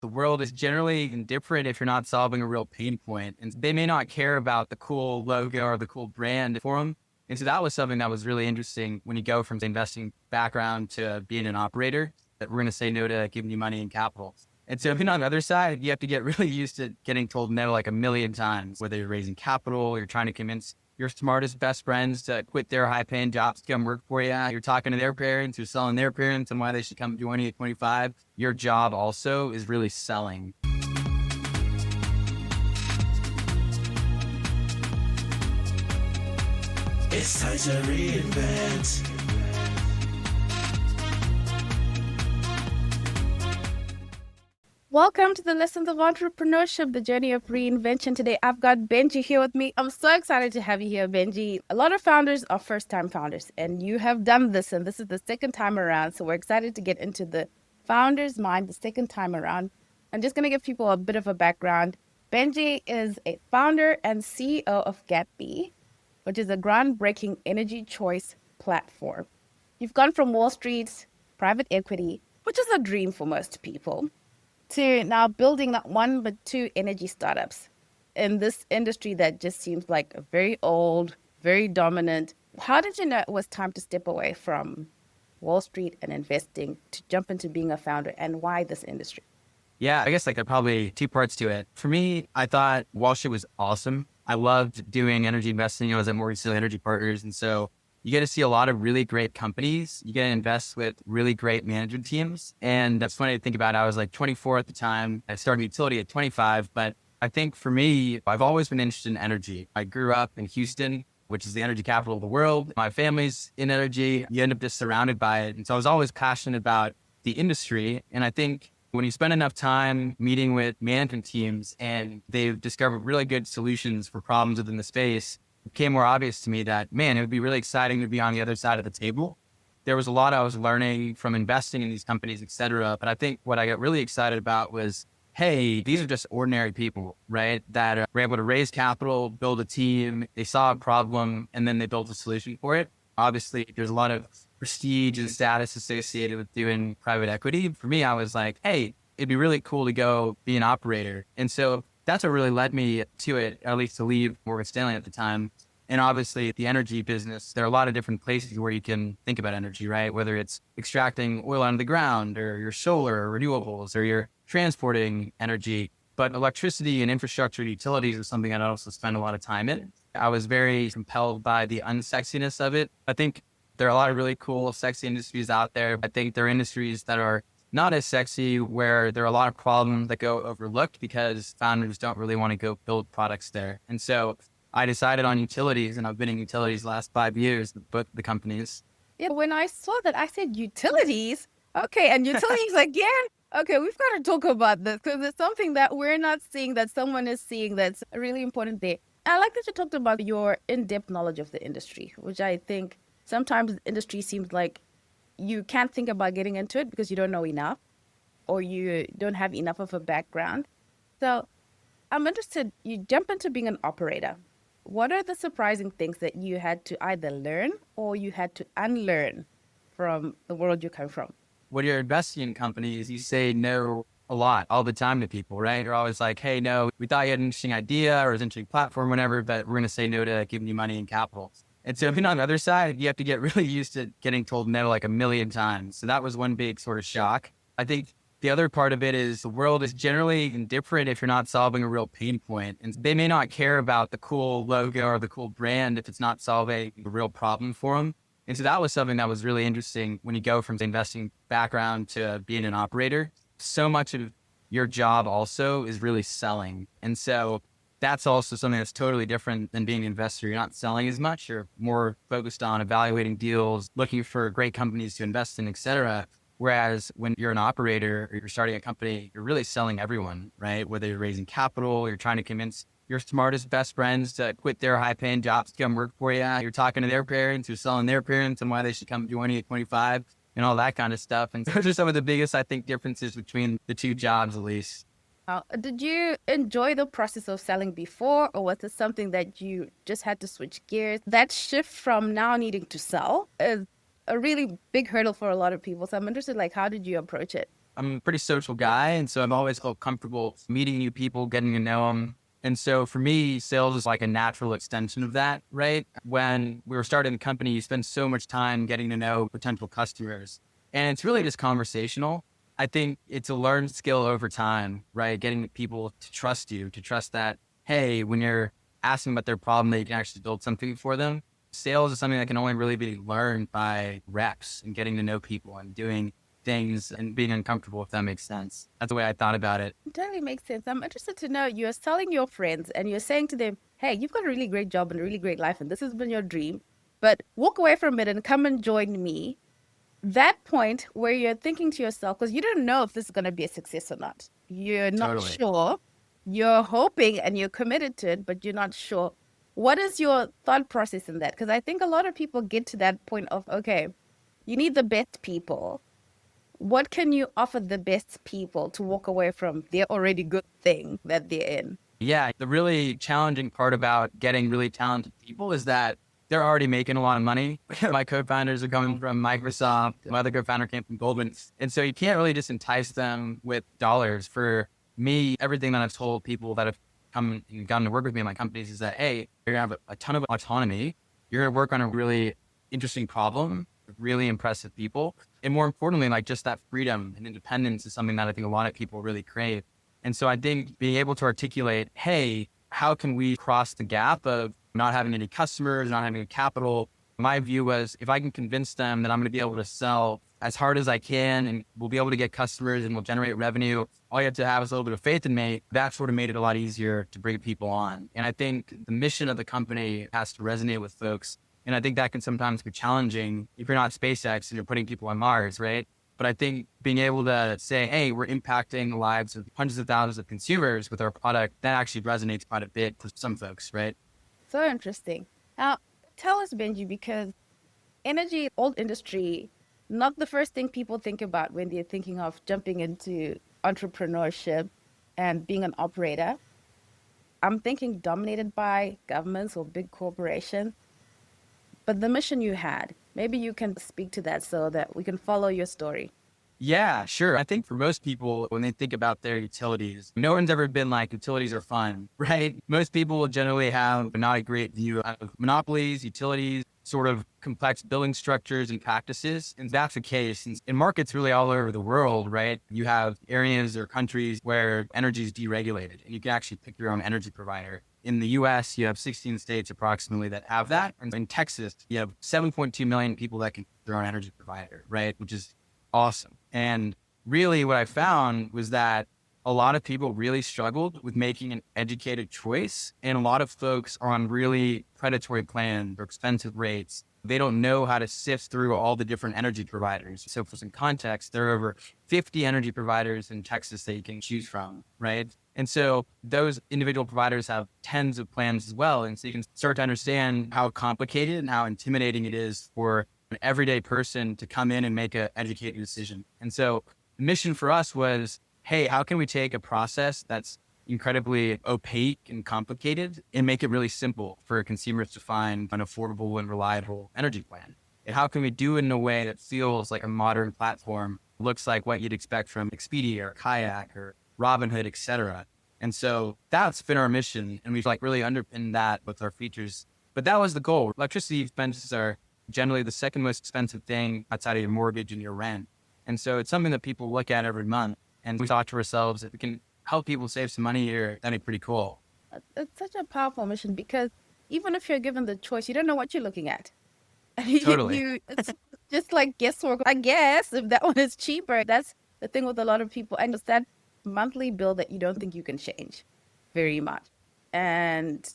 The world is generally indifferent if you're not solving a real pain point. And they may not care about the cool logo or the cool brand for them. And so that was something that was really interesting when you go from the investing background to being an operator, that we're going to say no to giving you money and capital. And so being on the other side, you have to get really used to getting told no like a million times, whether you're raising capital, you're trying to convince your smartest best friends to quit their high paying jobs to come work for you. You're talking to their parents, you're selling their parents and why they should come join you at 25. Your job also is really selling. It's time to reinvent. Welcome to the Lessons of Entrepreneurship, the journey of reinvention. Today, I've got Benji here with me. I'm so excited to have you here, Benji. A lot of founders are first-time founders, and you have done this, and this is the second time around. So we're excited to get into the founder's mind the second time around. I'm just going to give people a bit of a background. Benji is a founder and CEO of Gatby, which is a groundbreaking energy choice platform. You've gone from Wall Street, private equity, which is a dream for most people, to now building not one but two energy startups in this industry that just seems like very old, very dominant. How did you know it was time to step away from Wall Street and investing to jump into being a founder, and why this industry? Yeah, I guess there are probably two parts to it. For me, I thought Wall Street was awesome. I loved doing energy investing. I was at Morgan Stanley Energy Partners. And so you get to see a lot of really great companies. You get to invest with really great management teams. And that's funny to think about. I was like 24 at the time. I started Nutiliti at 25. But I think for me, I've always been interested in energy. I grew up in Houston, which is the energy capital of the world. My family's in energy. You end up just surrounded by it. And so I was always passionate about the industry. And I think when you spend enough time meeting with management teams and they've discovered really good solutions for problems within the space, it became more obvious to me that, man, it would be really exciting to be on the other side of the table. There was a lot I was learning from investing in these companies, et cetera. But I think what I got really excited about was, hey, these are just ordinary people, right? That were able to raise capital, build a team. They saw a problem and then they built a solution for it. Obviously, there's a lot of prestige and status associated with doing private equity. For me, I was like, hey, it'd be really cool to go be an operator. And so that's what really led me to it, at least to leave Morgan Stanley at the time. And obviously the energy business, there are a lot of different places where you can think about energy, right? Whether it's extracting oil out of the ground or your solar or renewables or you're transporting energy. But electricity and infrastructure utilities is something I also spend a lot of time in. I was very compelled by the unsexiness of it. I think there are a lot of really cool, sexy industries out there. I think there are industries that are not as sexy, where there are a lot of problems that go overlooked because founders don't really want to go build products there. And so I decided on utilities, and I've been in utilities the last 5 years, both the companies. Yeah, when I saw that, I said utilities. Okay, and utilities again? Okay, we've got to talk about this because it's something that we're not seeing that someone is seeing that's really important there. I like that you talked about your in-depth knowledge of the industry, which I think sometimes the industry seems like you can't think about getting into it because you don't know enough or you don't have enough of a background. So I'm interested, you jump into being an operator. What are the surprising things that you had to either learn or you had to unlearn from the world you come from? When you're investing in companies, you say no a lot, all the time to people, right? You're always like, hey, no, we thought you had an interesting idea or an interesting platform, whatever, but we're going to say no to giving you money and capital. And so being on the other side, you have to get really used to getting told no like a million times. So that was one big sort of shock. I think the other part of it is the world is generally indifferent if you're not solving a real pain point. And they may not care about the cool logo or the cool brand if it's not solving a real problem for them. And so that was something that was really interesting when you go from the investing background to being an operator. So much of your job also is really selling. And so that's also something that's totally different than being an investor. You're not selling as much. You're more focused on evaluating deals, looking for great companies to invest in, et cetera. Whereas when you're an operator or you're starting a company, you're really selling everyone, right? Whether you're raising capital, you're trying to convince your smartest best friends to quit their high paying jobs to come work for you. You're talking to their parents, you're selling their parents and why they should come join you at 25 and all that kind of stuff. And those are some of the biggest, I think, differences between the two jobs, at least. Did you enjoy the process of selling before, or was it something that you just had to switch gears? That shift from now needing to sell is a really big hurdle for a lot of people. So I'm interested, like, how did you approach it? I'm a pretty social guy. And so I've always felt comfortable meeting new people, getting to know them. And so for me, sales is like a natural extension of that, right? When we were starting the company, you spend so much time getting to know potential customers. And it's really just conversational. I think it's a learned skill over time, right? Getting people to trust you, to trust that, hey, when you're asking about their problem, that you can actually build something for them. Sales is something that can only really be learned by reps and getting to know people and doing things and being uncomfortable, if that makes sense. That's the way I thought about it. It totally makes sense. I'm interested to know, you're telling your friends and you're saying to them, hey, you've got a really great job and a really great life, and this has been your dream, but walk away from it and come and join me. That point where you're thinking to yourself, because you don't know if this is going to be a success or not. You're not Totally. sure. You're hoping and you're committed to it, but you're not sure. What is your thought process in that? Because I think a lot of people get to that point of, okay, you need the best people. What can you offer the best people to walk away from their already good thing that they're in? Yeah, the really challenging part about getting really talented people is that they're already making a lot of money. My co-founders are coming from Microsoft. My other co-founder came from Goldman. And so you can't really just entice them with dollars. For me, everything that I've told people that have come and gotten to work with me in my companies is that, hey, you're going to have a ton of autonomy. You're going to work on a really interesting problem, with really impressive people. And more importantly, like just that freedom and independence is something that I think a lot of people really crave. And so I think being able to articulate, hey, how can we cross the gap of not having any customers, not having any capital? My view was, if I can convince them that I'm going to be able to sell as hard as I can and we'll be able to get customers and we'll generate revenue, all you have to have is a little bit of faith in me. That sort of made it a lot easier to bring people on. And I think the mission of the company has to resonate with folks. And I think that can sometimes be challenging if you're not SpaceX and you're putting people on Mars, right? But I think being able to say, hey, we're impacting the lives of hundreds of thousands of consumers with our product, that actually resonates quite a bit for some folks, right? So interesting. Now, tell us, Benji, because energy, old industry, not the first thing people think about when they're thinking of jumping into entrepreneurship and being an operator. I'm thinking dominated by governments or big corporations. But the mission you had, maybe you can speak to that so that we can follow your story. Yeah, sure. I think for most people, when they think about their utilities, no one's ever been like, utilities are fun, right? Most people will generally have not a great view of monopolies, utilities, sort of complex billing structures and practices. And that's the case in markets really all over the world, right? You have areas or countries where energy is deregulated and you can actually pick your own energy provider. In the US, you have 16 states approximately that have that. And in Texas, you have 7.2 million people that can pick their own energy provider, right? Which is awesome. And really what I found was that a lot of people really struggled with making an educated choice. And a lot of folks are on really predatory plans or expensive rates. They don't know how to sift through all the different energy providers. So for some context, there are over 50 energy providers in Texas that you can choose from, right? And so those individual providers have tens of plans as well. And so you can start to understand how complicated and how intimidating it is for an everyday person to come in and make an educated decision. And so the mission for us was, hey, how can we take a process that's incredibly opaque and complicated and make it really simple for consumers to find an affordable and reliable energy plan? And how can we do it in a way that feels like a modern platform, looks like what you'd expect from Expedia or Kayak or Robinhood, et cetera. And so that's been our mission. And we've like really underpinned that with our features. But that was the goal. Electricity expenses are generally the second most expensive thing outside of your mortgage and your rent. And so it's something that people look at every month. And we thought to ourselves, if we can help people save some money here, that'd be pretty cool. It's such a powerful mission because even if you're given the choice, you don't know what you're looking at. Totally. It's just like guesswork. I guess if that one is cheaper, that's the thing with a lot of people. And it's that monthly bill that you don't think you can change very much. And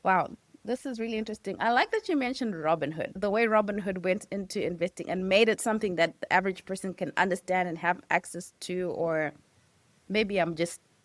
wow, this is really interesting. I like that you mentioned Robinhood, the way Robinhood went into investing and made it something that the average person can understand and have access to, or maybe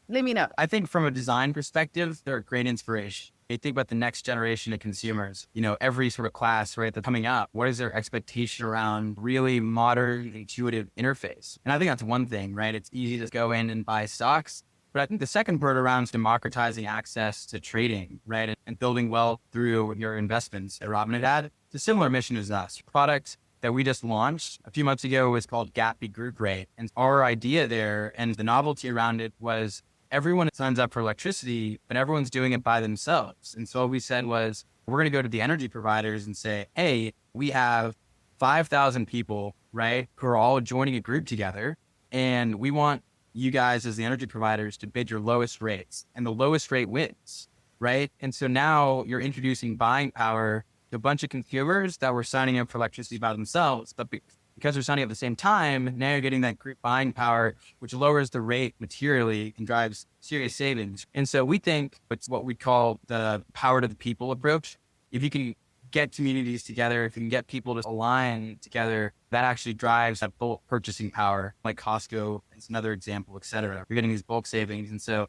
let me know. I think from a design perspective, they're a great inspiration. You think about the next generation of consumers, every sort of class, right, that's coming up. What is their expectation around really modern, intuitive interface? And I think that's one thing, right? It's easy to go in and buy stocks. But I think the second part around democratizing access to trading, right, and building wealth through your investments at Robinhood had, it's a similar mission as us. Product that we just launched a few months ago was called Gatby Group Rate. And our idea there and the novelty around it was everyone signs up for electricity, but everyone's doing it by themselves. And so what we said was, we're going to go to the energy providers and say, hey, we have 5,000 people, right, who are all joining a group together. And we want you guys as the energy providers to bid your lowest rates, and the lowest rate wins, right? And so now you're introducing buying power to a bunch of consumers that were signing up for electricity by themselves, but because they're signing up at the same time, now you're getting that group buying power, which lowers the rate materially and drives serious savings. And so we think it's what we call the power to the people approach. If you can get communities together, if you can get people to align together, that actually drives that bulk purchasing power, like Costco is another example, et cetera. You're getting these bulk savings. And so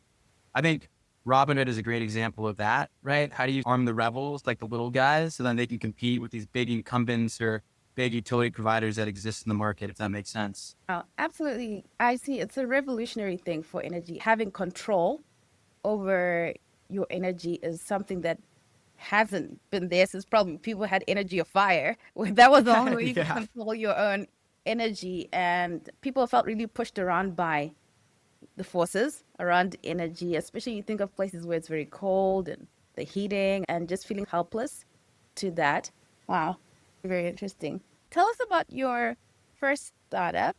I think Robinhood is a great example of that, right? How do you arm the rebels, like the little guys, so then they can compete with these big incumbents or big utility providers that exist in the market, if that makes sense. Oh, absolutely. I see. It's a revolutionary thing for energy. Having control over your energy is something that hasn't been there since probably people had energy of fire. That was the only way you could control your own energy. And people felt really pushed around by the forces around energy, especially you think of places where it's very cold and the heating and just feeling helpless to that. Wow. Very interesting. Tell us about your first startup.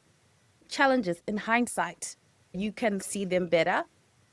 Challenges in hindsight. You can see them better.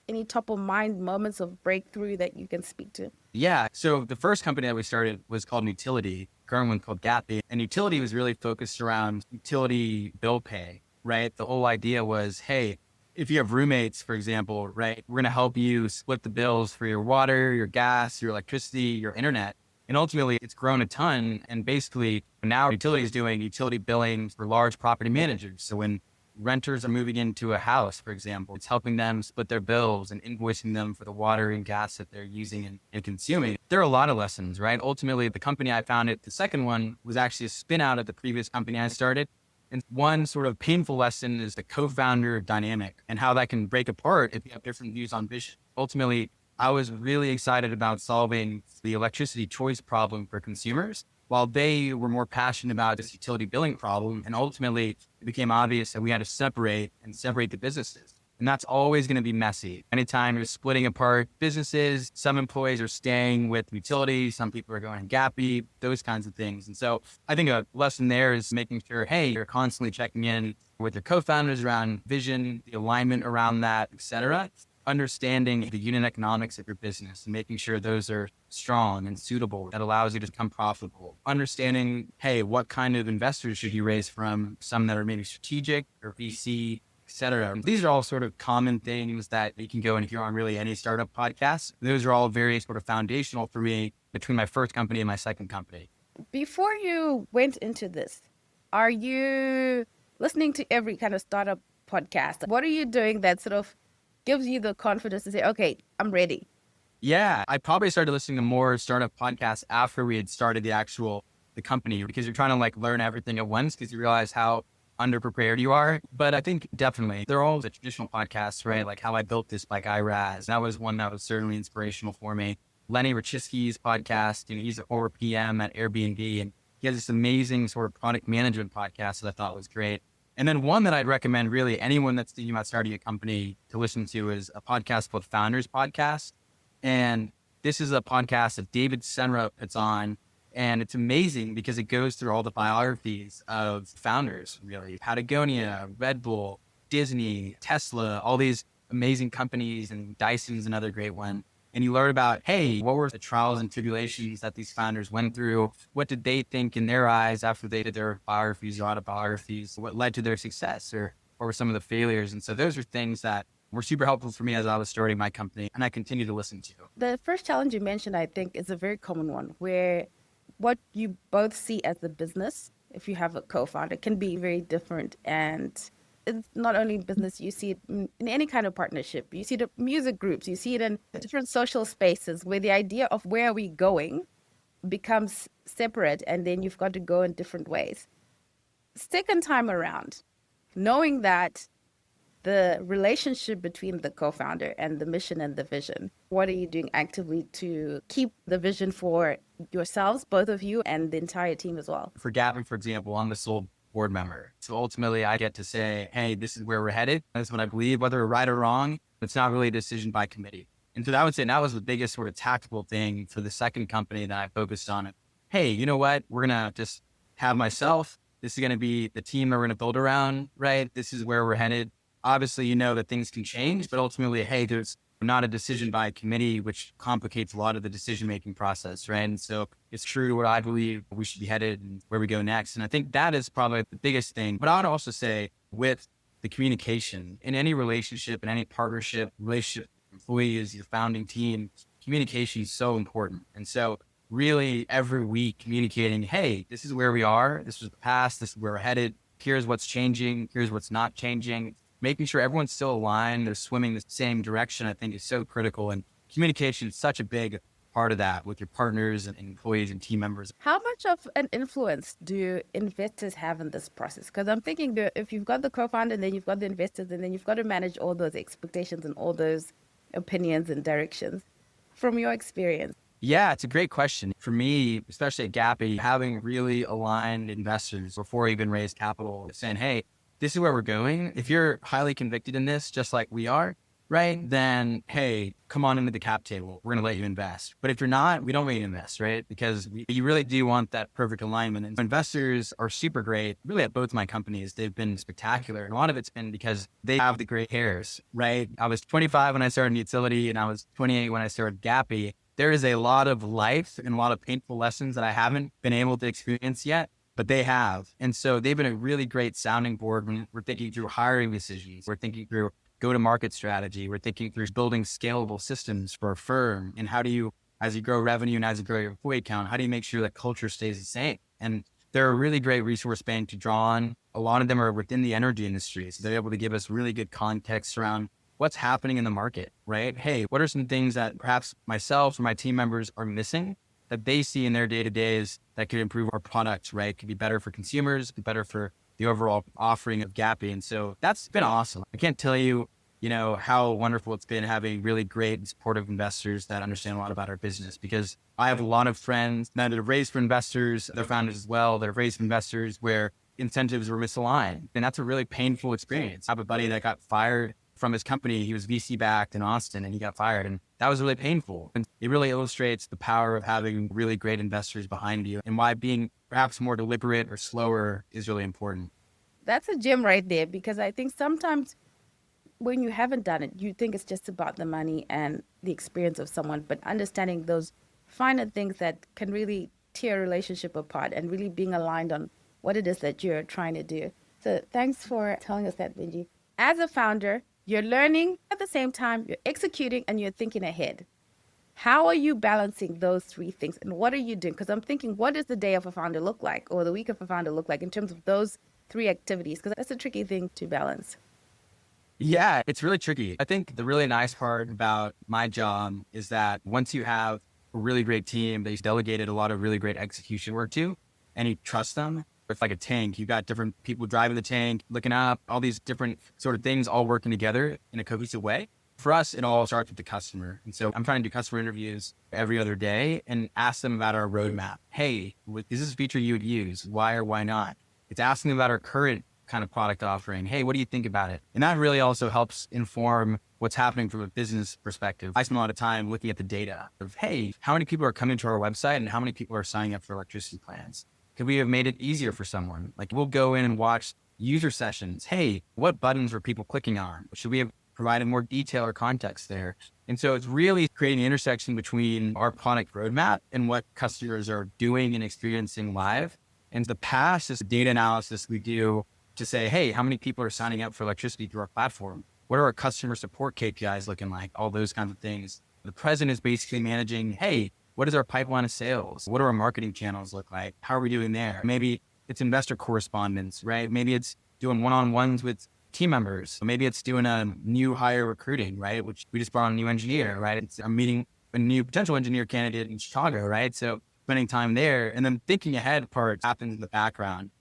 Any top of mind moments of breakthrough that you can speak to? Yeah. So the first company that we started was called Nutiliti, current one called Gatby. And Nutiliti was really focused around utility bill pay, right? The whole idea was, hey, if you have roommates, for example, right, we're going to help you split the bills for your water, your gas, your electricity, your internet. And ultimately, it's grown a ton. And basically, now Nutiliti is doing utility billing for large property managers. So when renters are moving into a house, for example, it's helping them split their bills and invoicing them for the water and gas that they're using and consuming. There are a lot of lessons, right? Ultimately, the company I founded, the second one, was actually a spin out of the previous company I started. And one sort of painful lesson is the co-founder dynamic and how that can break apart if you have different views on vision. Ultimately, I was really excited about solving the electricity choice problem for consumers, while they were more passionate about this utility billing problem. And ultimately, it became obvious that we had to separate the businesses. And that's always going to be messy. Anytime you're splitting apart businesses, some employees are staying with utilities, some people are going to Gatby, those kinds of things. And so I think a lesson there is making sure, hey, you're constantly checking in with your co-founders around vision, the alignment around that, et cetera. Understanding the unit economics of your business and making sure those are strong and suitable, that allows you to become profitable. Understanding, hey, what kind of investors should you raise from? Some that are maybe strategic or VC, et cetera. These are all sort of common things that you can go and hear on really any startup podcast. Those are all very sort of foundational for me between my first company and my second company. Before you went into this, are you listening to every kind of startup podcast? What are you doing that sort of gives you the confidence to say, okay, I'm ready? Yeah, I probably started listening to more startup podcasts after we had started the company, because you're trying to like learn everything at once because you realize how underprepared you are. But I think definitely they're all the traditional podcasts, right? Like How I Built This by Guy Raz. That was one that was certainly inspirational for me. Lenny Rachitsky's podcast, he's a former PM at Airbnb, and he has this amazing sort of product management podcast that I thought was great. And then one that I'd recommend really anyone that's thinking about starting a company to listen to is a podcast called Founders Podcast. And this is a podcast that David Senra puts on. And it's amazing because it goes through all the biographies of founders, really. Patagonia, Red Bull, Disney, Tesla, all these amazing companies, and Dyson's another great one. And you learn about, hey, what were the trials and tribulations that these founders went through? What did they think in their eyes after they did their biographies or autobiographies? What led to their success, or what were some of the failures? And so those are things that were super helpful for me as I was starting my company, and I continue to listen to. The first challenge you mentioned, I think, is a very common one, where what you both see as a business, if you have a co-founder, can be very different. And it's not only business, you see it in any kind of partnership. You see it in music groups, you see it in different social spaces where the idea of where are we going becomes separate, and then you've got to go in different ways. Second time around, knowing that the relationship between the co-founder and the mission and the vision. What are you doing actively to keep the vision for yourselves, both of you, and the entire team as well? For Gatby, for example, I'm the sole board member. So ultimately, I get to say, hey, this is where we're headed. That's what I believe, whether we're right or wrong. It's not really a decision by committee. And so I would say that was the biggest sort of tactical thing for the second company that I focused on. Hey, you know what? We're going to just have myself. This is going to be the team that we're going to build around, right? This is where we're headed. Obviously, you know that things can change, but ultimately, hey, there's not a decision by committee, which complicates a lot of the decision-making process, right? And so it's true to what I believe we should be headed and where we go next. And I think that is probably the biggest thing. But I would also say with the communication in any relationship, in any partnership, relationship, employees, your founding team, communication is so important. And so really every week communicating, hey, this is where we are. This was the past. This is where we're headed. Here's what's changing. Here's what's not changing. Making sure everyone's still aligned, they're swimming the same direction, I think is so critical. And communication is such a big part of that with your partners and employees and team members. How much of an influence do investors have in this process? Because I'm thinking that if you've got the co-founder and then you've got the investors and then you've got to manage all those expectations and all those opinions and directions. From your experience? Yeah, it's a great question. For me, especially at Gatby, having really aligned investors before we even raised capital, saying, hey, this is where we're going. If you're highly convicted in this, just like we are, right, then, hey, come on into the cap table. We're going to let you invest. But if you're not, we don't let you invest, right? Because you really do want that perfect alignment. And investors are super great. Really at both my companies, they've been spectacular. And a lot of it's been because they have the gray hairs, right? I was 25 when I started Nutiliti and I was 28 when I started Gatby. There is a lot of life and a lot of painful lessons that I haven't been able to experience yet, but they have. And so they've been a really great sounding board when we're thinking through hiring decisions. We're thinking through go-to-market strategy. We're thinking through building scalable systems for a firm. And how do you, as you grow revenue and as you grow your employee count, how do you make sure that culture stays the same? And they're a really great resource bank to draw on. A lot of them are within the energy industry. So they're able to give us really good context around what's happening in the market, right? Hey, what are some things that perhaps myself or my team members are missing that they see in their day-to-days that could improve our product, right? Could be better for consumers, be better for the overall offering of Gatby. And so that's been awesome. I can't tell you, how wonderful it's been having really great and supportive investors that understand a lot about our business, because I have a lot of friends that have raised for investors, they're founders as well, that have raised for investors where incentives were misaligned. And that's a really painful experience. I have a buddy that got fired from his company. He was VC backed in Austin and he got fired. And that was really painful. And it really illustrates the power of having really great investors behind you and why being perhaps more deliberate or slower is really important. That's a gem right there, because I think sometimes when you haven't done it, you think it's just about the money and the experience of someone, but understanding those finer things that can really tear a relationship apart and really being aligned on what it is that you're trying to do. So thanks for telling us that, Benji. As a founder, you're learning at the same time, you're executing, and you're thinking ahead. How are you balancing those three things? And what are you doing? Because I'm thinking, what does the day of a founder look like, or the week of a founder look like in terms of those three activities? Because that's a tricky thing to balance. Yeah, it's really tricky. I think the really nice part about my job is that once you have a really great team that you've delegated a lot of really great execution work to, and you trust them, it's like a tank. You've got different people driving the tank, looking up, all these different sort of things all working together in a cohesive way. For us, it all starts with the customer. And so I'm trying to do customer interviews every other day and ask them about our roadmap. Hey, is this a feature you would use? Why or why not? It's asking them about our current kind of product offering. Hey, what do you think about it? And that really also helps inform what's happening from a business perspective. I spend a lot of time looking at the data of, hey, how many people are coming to our website and how many people are signing up for electricity plans? Could we have made it easier for someone? Like, we'll go in and watch user sessions. Hey, what buttons were people clicking on? Should we have provided more detail or context there? And so it's really creating an intersection between our product roadmap and what customers are doing and experiencing live. And the past is data analysis we do to say, hey, how many people are signing up for electricity through our platform? What are our customer support KPIs looking like? All those kinds of things. The present is basically managing, hey, what is our pipeline of sales? What do our marketing channels look like? How are we doing there? Maybe it's investor correspondence, right? Maybe it's doing one-on-ones with team members. Maybe it's doing a new hire recruiting, right? Which we just brought on a new engineer, right? I'm meeting a new potential engineer candidate in Chicago, right? So spending time there and then thinking ahead part happens in the background.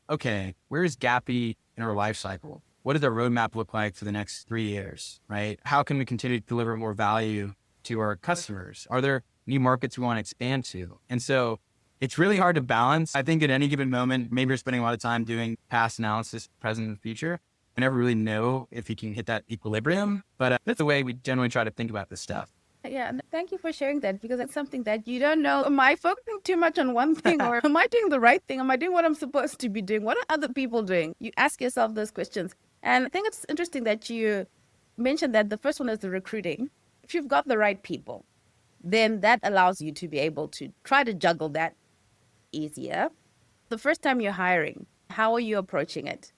Okay, where is Gatby in our life cycle? what does our roadmap look like for the next 3 years, right? How can we continue to deliver more value to our customers? Are there new markets we want to expand to? And so it's really hard to balance. I think at any given moment, maybe you're spending a lot of time doing past analysis, present and future. I never really know if you can hit that equilibrium, but that's the way we generally try to think about this stuff. Yeah, and thank you for sharing that, because it's something that you don't know. Am I focusing too much on one thing, or am I doing the right thing? Am I doing what I'm supposed to be doing? What are other people doing? You ask yourself those questions. And I think it's interesting that you mentioned that the first one is the recruiting. If you've got the right people, then that allows you to be able to try to juggle that easier. The first time you're hiring, how are you approaching it?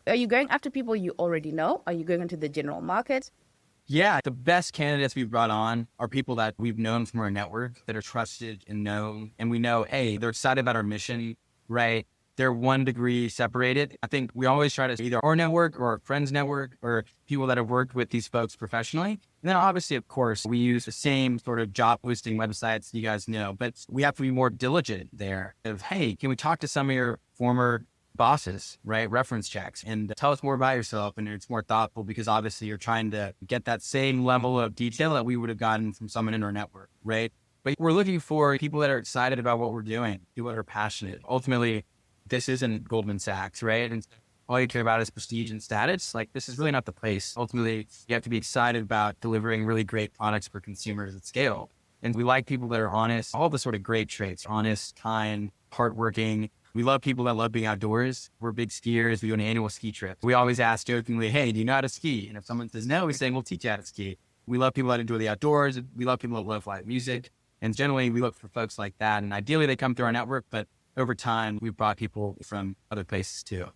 Are you going after people you already know? Are you going into the general market? Yeah, the best candidates we've brought on are people that we've known from our network, that are trusted and known. And we know, hey, they're excited about our mission, right? They're 1 degree separated. I think we always try to either our network or our friends' network or people that have worked with these folks professionally. And then obviously, of course, we use the same sort of job posting websites you guys know, but we have to be more diligent there of, hey, can we talk to some of your former bosses, right? Reference checks and tell us more about yourself. And it's more thoughtful because obviously you're trying to get that same level of detail that we would have gotten from someone in our network, right? But we're looking for people that are excited about what we're doing, people that are passionate. Ultimately, this isn't Goldman Sachs, right? And all you care about is prestige and status. Like, this is really not the place. Ultimately, you have to be excited about delivering really great products for consumers at scale. And we like people that are honest, all the sort of great traits, honest, kind, hardworking. We love people that love being outdoors. We're big skiers. We do an annual ski trip. We always ask jokingly, hey, do you know how to ski? And if someone says no, we say, we'll teach you how to ski. We love people that enjoy the outdoors. We love people that love live music. And generally, we look for folks like that. And ideally, they come through our network. But over time, we've brought people from other places too.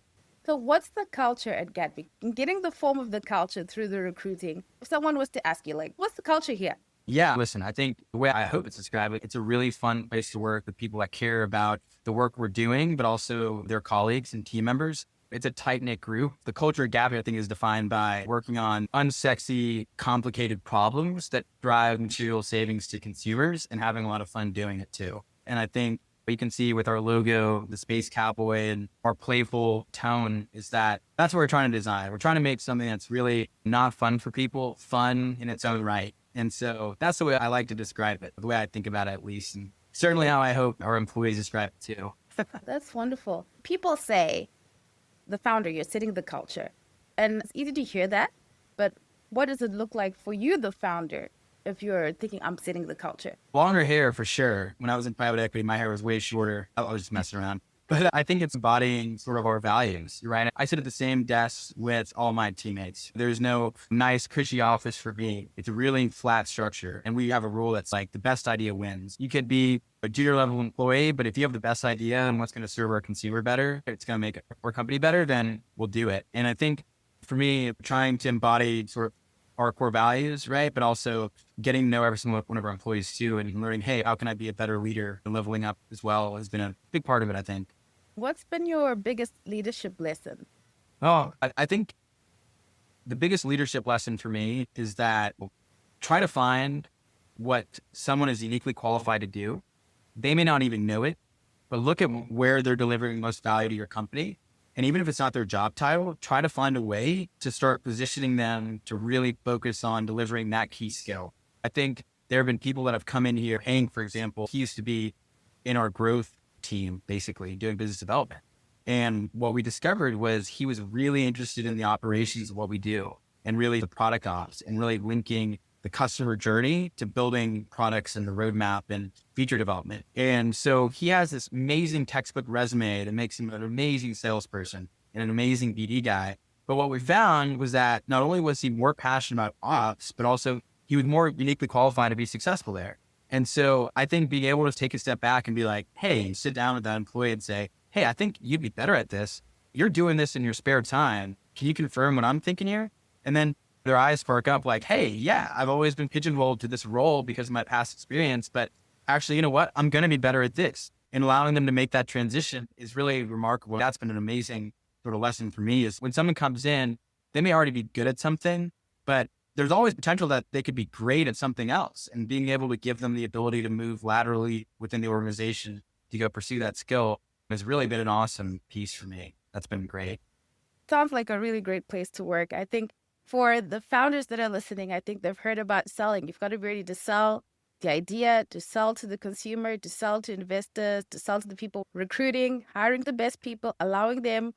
So what's the culture at Gatby? Getting the form of the culture through the recruiting. If someone was to ask you, like, what's the culture here? Yeah, listen, I think the way I hope it's described, it's a really fun place to work with people that care about the work we're doing, but also their colleagues and team members. It's a tight-knit group. The culture at Gatby, I think, is defined by working on unsexy, complicated problems that drive material savings to consumers and having a lot of fun doing it too. And I think what you can see with our logo, the Space Cowboy, and our playful tone is that that's what we're trying to design. We're trying to make something that's really not fun for people, fun in its own right. And so that's the way I like to describe it, the way I think about it, at least. And certainly how I hope our employees describe it too. That's wonderful. People say, the founder, you're setting the culture. And it's easy to hear that, but what does it look like for you, the founder, if you're thinking I'm setting the culture? Longer hair for sure. When I was in private equity, my hair was way shorter. I was just messing around. But I think it's embodying sort of our values, right? I sit at the same desk with all my teammates. There's no nice, cushy office for me. It's a really flat structure. And we have a rule that's like the best idea wins. You could be a junior level employee, but if you have the best idea and what's going to serve our consumer better, it's going to make our company better, then we'll do it. And I think for me, trying to embody sort of our core values, right? But also getting to know every single one of our employees too, and learning, hey, how can I be a better leader and leveling up as well has been a big part of it, I think. What's been your biggest leadership lesson? Oh, I think the biggest leadership lesson for me is that try to find what someone is uniquely qualified to do. They may not even know it, but look at where they're delivering most value to your company. And even if it's not their job title, try to find a way to start positioning them to really focus on delivering that key skill. I think there have been people that have come in here. Hank, for example, he used to be in our growth team, basically doing business development. And what we discovered was he was really interested in the operations of what we do and really the product ops and really linking the customer journey to building products and the roadmap and feature development. And so he has this amazing textbook resume that makes him an amazing salesperson and an amazing BD guy. But what we found was that not only was he more passionate about ops, but also he was more uniquely qualified to be successful there. And so I think being able to take a step back and be like, hey, sit down with that employee and say, hey, I think you'd be better at this. You're doing this in your spare time. Can you confirm what I'm thinking here? And then their eyes spark up like, hey, yeah, I've always been pigeonholed to this role because of my past experience, but actually, you know what? I'm going to be better at this. And allowing them to make that transition is really remarkable. That's been an amazing sort of lesson for me is when someone comes in, they may already be good at something, but there's always potential that they could be great at something else, and being able to give them the ability to move laterally within the organization to go pursue that skill has really been an awesome piece for me. That's been great. Sounds like a really great place to work. I think for the founders that are listening, I think they've heard about selling. You've got to be ready to sell the idea, to sell to the consumer, to sell to investors, to sell to the people recruiting, hiring the best people, allowing them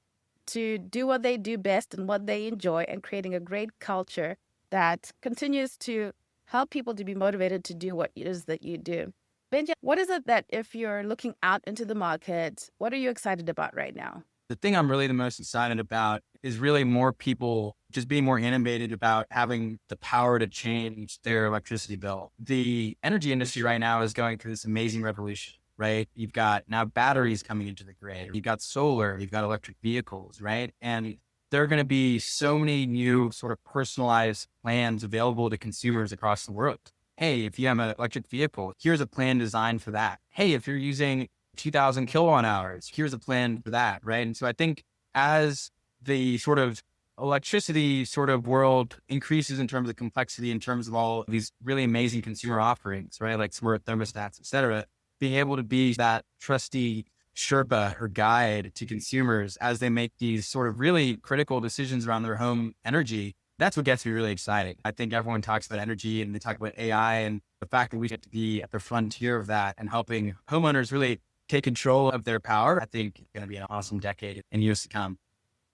to do what they do best and what they enjoy, and creating a great culture that continues to help people to be motivated to do what it is that you do. Benji, what is it that if you're looking out into the market, what are you excited about right now? The thing I'm really the most excited about is really more people just being more innovative about having the power to change their electricity bill. The energy industry right now is going through this amazing revolution, right? You've got now batteries coming into the grid. You've got solar, you've got electric vehicles, right? And there are going to be so many new sort of personalized plans available to consumers across the world. Hey, if you have an electric vehicle, here's a plan designed for that. Hey, if you're using 2000 kilowatt hours, here's a plan for that, right? And so I think as the sort of electricity sort of world increases in terms of complexity, in terms of all of these really amazing consumer offerings, right? Like smart thermostats, et cetera, being able to be that trusty Sherpa or guide to consumers as they make these sort of really critical decisions around their home energy. That's what gets me really excited. I think everyone talks about energy and they talk about AI, and the fact that we get to be at the frontier of that and helping homeowners really take control of their power, I think it's going to be an awesome decade in years to come.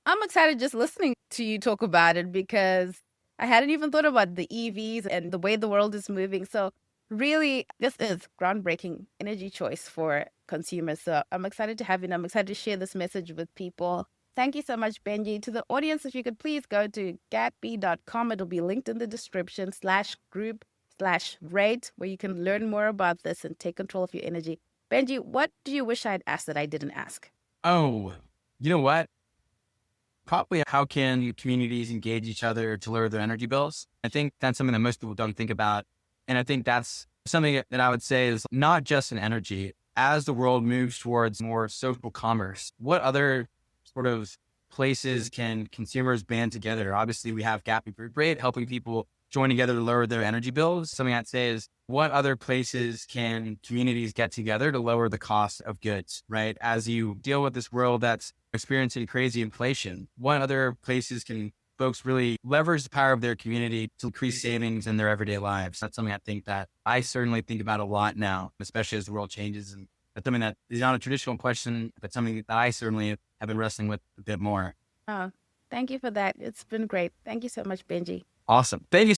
I'm excited just listening to you talk about it because I hadn't even thought about the EVs and the way the world is moving. So really, this is groundbreaking energy choice for consumers. So I'm excited to have you, and I'm excited to share this message with people. Thank you so much, Benji. To the audience, if you could please go to gatby.com. It'll be linked in the description /group/rate, where you can learn more about this and take control of your energy. Benji, what do you wish I'd asked that I didn't ask? Oh, you know what? Probably how can communities engage each other to lower their energy bills? I think that's something that most people don't think about. And I think that's something that I would say is not just in energy. As the world moves towards more social commerce, what other sort of places can consumers band together? Obviously, we have Gatby Group Rate helping people join together to lower their energy bills. Something I'd say is, what other places can communities get together to lower the cost of goods, right? As you deal with this world that's experiencing crazy inflation, what other places can folks really leverage the power of their community to increase savings in their everyday lives? That's something I think that I certainly think about a lot now, especially as the world changes. And that's something that is not a traditional question, but something that I certainly have been wrestling with a bit more. Oh, thank you for that. It's been great. Thank you so much, Benji. Awesome. Thank you